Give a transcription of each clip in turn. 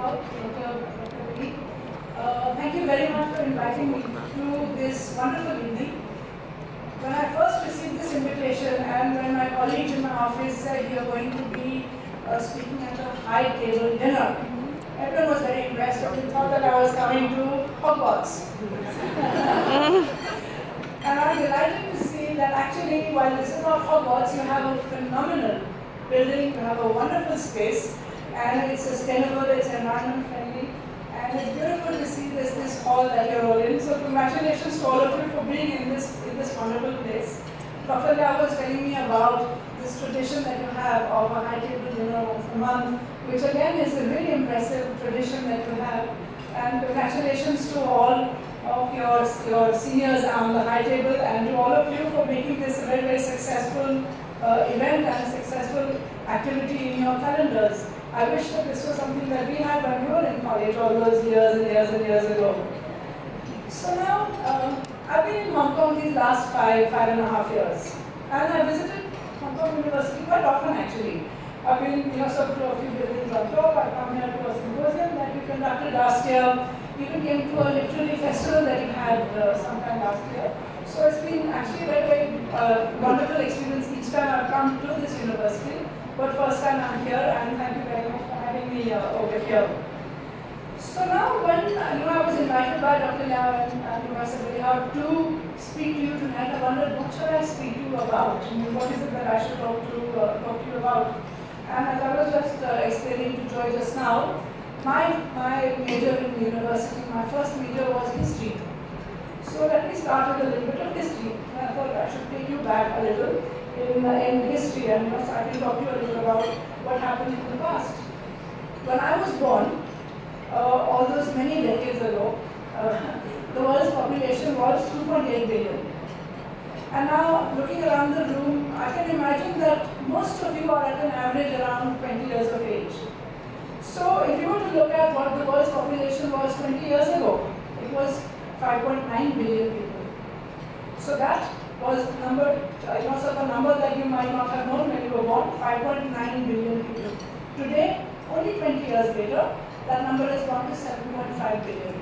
about, Dr. B. Thank you very much for inviting me to this wonderful evening. When I first received this invitation and when my colleagues in my office said you're going to be speaking at a high table dinner, everyone was very impressed and they thought that I was coming to Hogwarts. And I'm delighted to see that actually, while this is not Hogwarts, you have a phenomenal building, you have a wonderful space, and it's sustainable, it's environment friendly, and it's beautiful to see this hall that you're all in. So congratulations to all of you for being in this wonderful place. Dr. Liao was telling me about this tradition that you have of a high table dinner once a month, which again is a really impressive tradition that you have. And congratulations to all of your seniors on the high table and to all of you for making this a very, very successful event and a successful activity in your calendars. I wish that this was something that we had when we were in college all those years and years and years ago. So now, I've been in Hong Kong these last 5.5 years. And I visited Hong Kong University quite often actually. I've been, sort of to a few buildings on top. I come here to a symposium that we conducted last year. Even came to a literary festival that you had sometime last year. So it's been actually a very, very wonderful experience each time I've come to this university. But first time I'm here, and thank you very much for having me over here. So now when I was invited by Dr. Liao and Professor Liao to speak to you tonight, I wondered what should I speak to you about? What is it that I should talk to you about? And as I was just explaining to Joy just now, my major in the university, my first major was history. So let me start with a little bit of history. I thought I should take you back a little in history, and so I can talk to you a little about what happened in the past. When I was born, all those many decades ago, the world's population was 2.8 billion. And now, looking around the room, I can imagine that most of you are at an average around 20 years of age. So if you were to look at what the world's population was 20 years ago, it was 5.9 billion people. So that was a number that you might not have known when you were born, 5.9 billion people. Today, only 20 years later, that number has gone to 7.5 billion.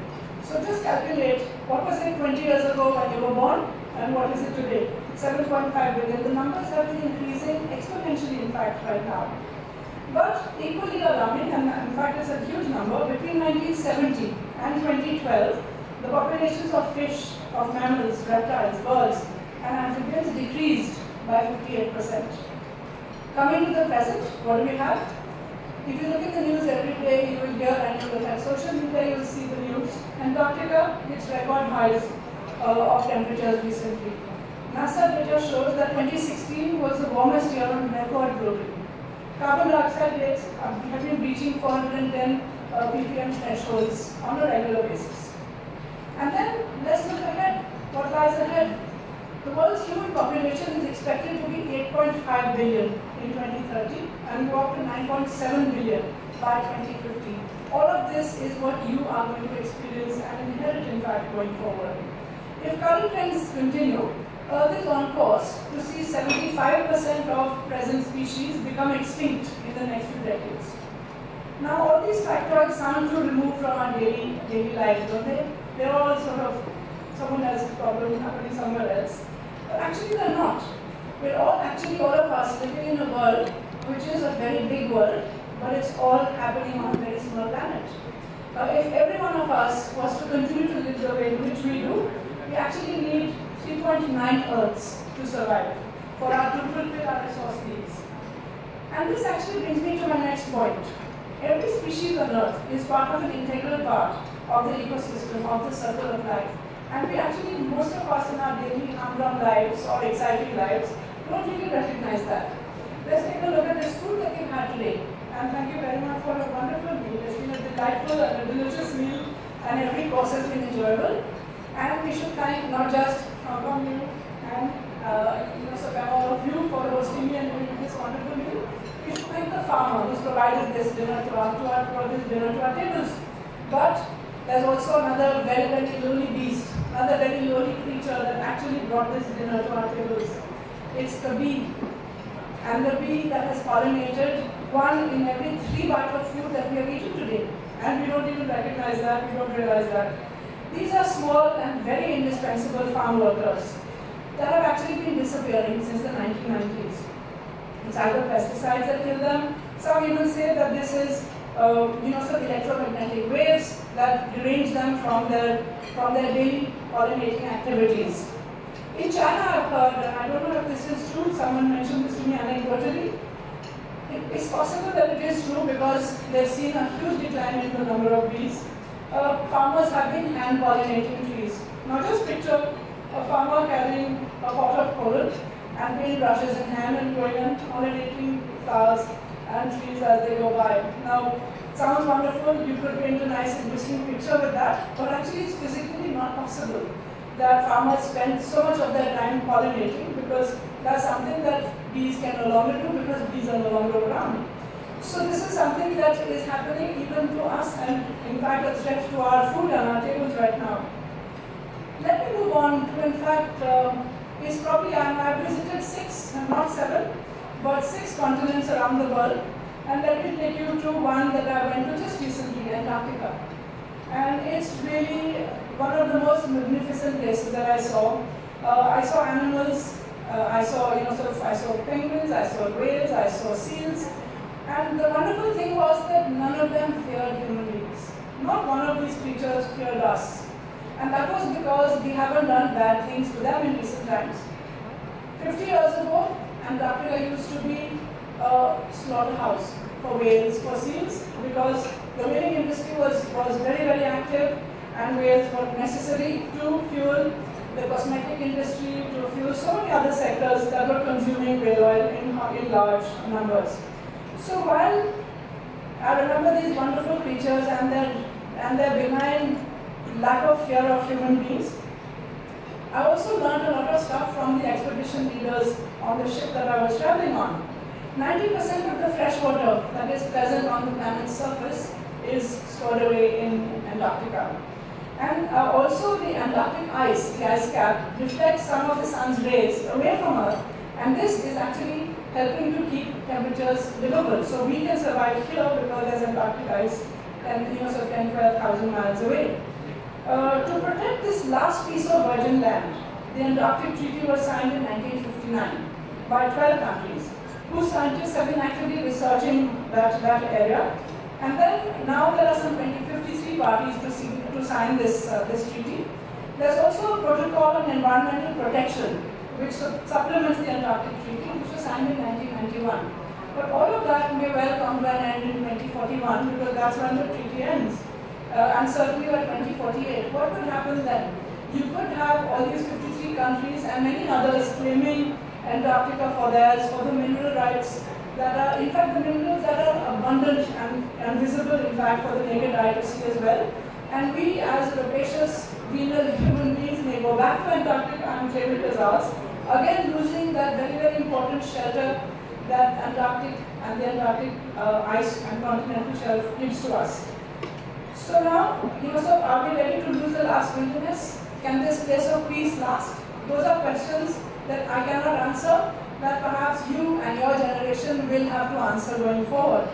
So just calculate, what was it 20 years ago when you were born, and what is it today? 7.5 billion. The numbers have been increasing exponentially, in fact, right now. But equally alarming, and in fact it's a huge number, between 1970 and 2012, the populations of fish, of mammals, reptiles, birds, and amphibians decreased by 58%. Coming to the present, what do we have? If you look at the news every day, you will hear, and you will have social media, you will see the news. Antarctica hits record highs of temperatures recently. NASA data shows that 2016 was the warmest year on record globally. Carbon dioxide rates have been reaching 410 ppm thresholds on a regular basis. And then let's look ahead. What lies ahead? The world's human population is expected to be 8.5 billion in 2030 and go up to 9.7 billion by 2050. All of this is what you are going to experience and inherit, in fact, going forward. If current trends continue, Earth is on course to see 75% of present species become extinct in the next few decades. Now, all these factoids sound too removed from our daily lives, don't they? They're all sort of someone else's problem happening somewhere else. But actually, they're not. We're all of us living in a world which is a very big world, but it's all happening on a very small planet. If every one of us was to continue to live the way in which we do, we actually need 3.9 Earths to survive to fulfill our resource needs. And this actually brings me to my next point. Every species on Earth is part of an integral part of the ecosystem, of the circle of life. And we actually, most of us in our daily humdrum lives or exciting lives, don't really recognize that. Let's take a look at this food that we've had today. And thank you very much for a wonderful meal. It's been a delightful and a delicious meal, and every course has been enjoyable. And we should thank not just Hong Kong you and all of you for hosting me and doing this wonderful meal. We should thank the farmer who's provided this dinner to our tables. But there's also another very, very lowly beast, another very lowly creature that actually brought this dinner to our tables. It's the bee. And the bee that has pollinated 1 in every 3 bites of food that we have eaten today. And don't recognize that, we don't realize that. These are small and very indispensable farm workers that have actually been disappearing since the 1990s. It's either pesticides that kill them. Some even say that this is, some electromagnetic waves that derange them from their daily pollinating activities. In China, I've heard, and I don't know if this is true, someone mentioned this to me anecdotally. It's possible that it is true because they've seen a huge decline in the number of bees. Farmers have been hand pollinating trees. Now just picture a farmer carrying a pot of pollen and paintbrushes in hand and going and pollinating flowers and trees as they go by. Now, it sounds wonderful, you could paint a nice interesting picture with that, but actually it's physically not possible that farmers spend so much of their time pollinating because that's something that bees can no longer do because bees are no longer around. So this is something that is happening even to us and in fact a threat to our food on our tables right now. Let me move on to, in fact, I've visited 6, not 7, but 6 continents around the world. And let me take you to one that I went to just recently, Antarctica. And it's really one of the most magnificent places that I saw. I saw animals, I saw penguins, I saw whales, I saw seals. And the wonderful thing was that none of them feared human beings. Not one of these creatures feared us. And that was because we haven't done bad things to them in recent times. 50 years ago, Antarctica used to be a slaughterhouse for whales, for seals, because the whaling industry was very, very active, and whales were necessary to fuel the cosmetic industry, to fuel so many other sectors that were consuming whale oil in large numbers. So while I remember these wonderful creatures and their benign lack of fear of human beings, I also learned a lot of stuff from the expedition leaders on the ship that I was traveling on. 90% of the fresh water that is present on the planet's surface is stored away in Antarctica. And also the Antarctic ice, the ice cap, reflects some of the sun's rays away from Earth. And this is actually helping to keep temperatures livable. So we can survive here because there's Antarctic ice 10-12,000 miles away. To protect this last piece of virgin land, the Antarctic Treaty was signed in 1959 by 12 countries, whose scientists have been actively researching that area. And then now there are some 53 parties to sign this treaty. There's also a protocol on environmental protection, which supplements the Antarctic Treaty, which was signed in 1991. But all of that may well come to an end in 2041 because that's when the treaty ends. And certainly by 2048. What would happen then? You could have all these 53 countries and many others claiming Antarctica for theirs, for the mineral rights that are, in fact, the minerals that are abundant and visible, in fact, for the naked eye to see as well. And we, as rapacious, venal human beings, may go back to Antarctica and claim it as ours, again losing that very, very important shelter that Antarctic and the Antarctic ice and continental shelf gives to us. So now, are we ready to lose the last wilderness? Can this place of peace last? Those are questions that I cannot answer, that perhaps you and your generation will have to answer going forward.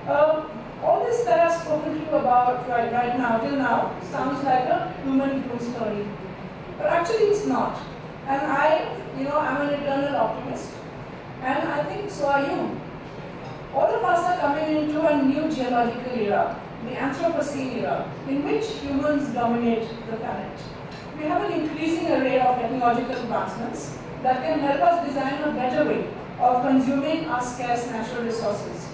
All this that I've spoken to you about right now, till now, sounds like a human doom story. But actually it's not. And I'm an eternal optimist. And I think so are you. All of us are coming into a new geological era, the Anthropocene era, in which humans dominate the planet. We have an increasing array of technological advancements that can help us design a better way of consuming our scarce natural resources.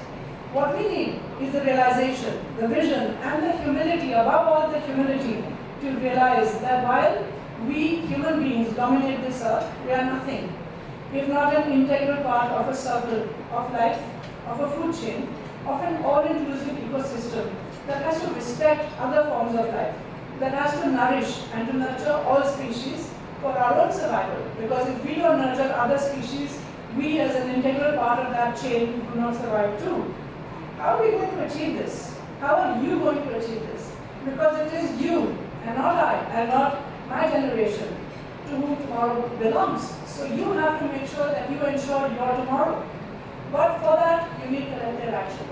What we need is the realization, the vision, and the humility, above all the humility, to realize that while we human beings dominate this earth, we are nothing, if not an integral part of a circle of life, of a food chain, of an all-inclusive ecosystem that has to respect other forms of life, that has to nourish and to nurture all species for our own survival. Because if we don't nurture other species, we as an integral part of that chain do not survive too. How are we going to achieve this? How are you going to achieve this? Because it is you, and not I, and not my generation, to whom tomorrow belongs. So you have to make sure that you ensure your tomorrow. But for that, you need collective action.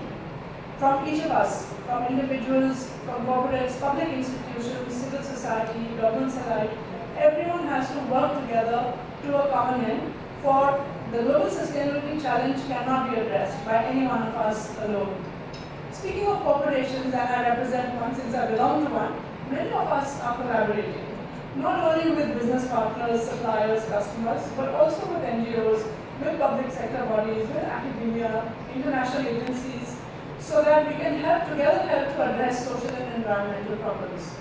from each of us, from individuals, from corporates, public institutions, civil society, governments alike. Everyone has to work together to a common end, for the global sustainability challenge cannot be addressed by any one of us alone. Speaking of corporations, and I represent one since I belong to one, many of us are collaborating, not only with business partners, suppliers, customers, but also with NGOs, with public sector bodies, with academia, international agencies, so that we can together help to address social and environmental problems.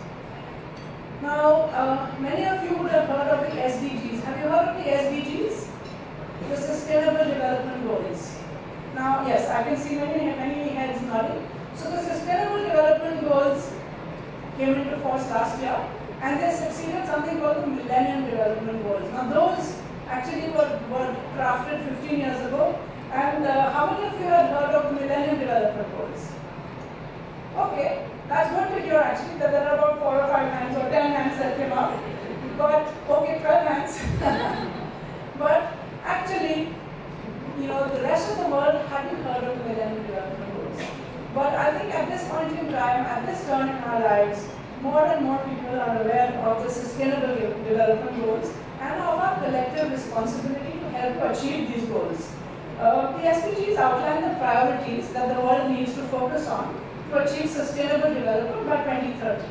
Now, many of you would have heard of the SDGs. Have you heard of the SDGs? The Sustainable Development Goals. Now, yes, I can see many heads nodding. So the Sustainable Development Goals came into force last year, and they succeeded something called the Millennium Development Goals. Now, those actually were crafted 15 years ago. And how many of you have heard of the Millennium Development Goals? Okay, that's good to hear actually, that there are about 4 or 5 hands or 10 hands that came up. But, okay, 12 hands. But actually, the rest of the world hadn't heard of the Millennium Development Goals. But I think at this point in time, at this turn in our lives, more and more people are aware of the Sustainable Development Goals and of our collective responsibility to help to achieve these goals. The SDGs outline the priorities that the world needs to focus on to achieve sustainable development by 2030.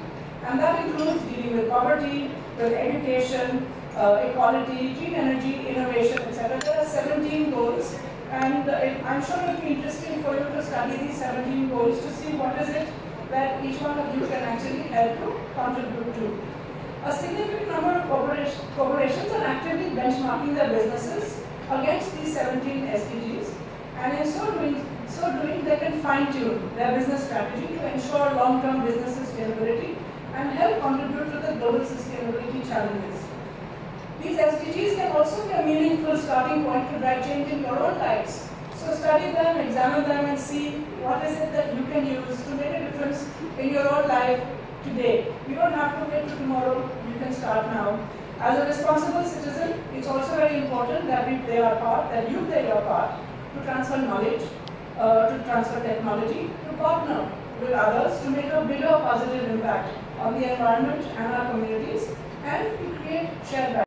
And that includes dealing with poverty, with education, equality, clean energy, innovation, etc. There are 17 goals, and I'm sure it will be interesting for you to study these 17 goals to see what is it that each one of you can actually help to contribute to. A significant number of corporations are actively benchmarking their businesses against these 17 SDGs, and in so doing they can fine-tune their business strategy to ensure long-term business sustainability and help contribute to the global sustainability challenges. These SDGs can also be a meaningful starting point to drive change in your own lives. So study them, examine them, and see what is it that you can use to make a difference in your own life today. You don't have to wait till tomorrow, you can start now. As a responsible citizen, it's also very important that we play our part, that you play your part to transfer knowledge, to transfer technology, to partner with others to make a bigger positive impact on the environment and our communities, and to create shared value.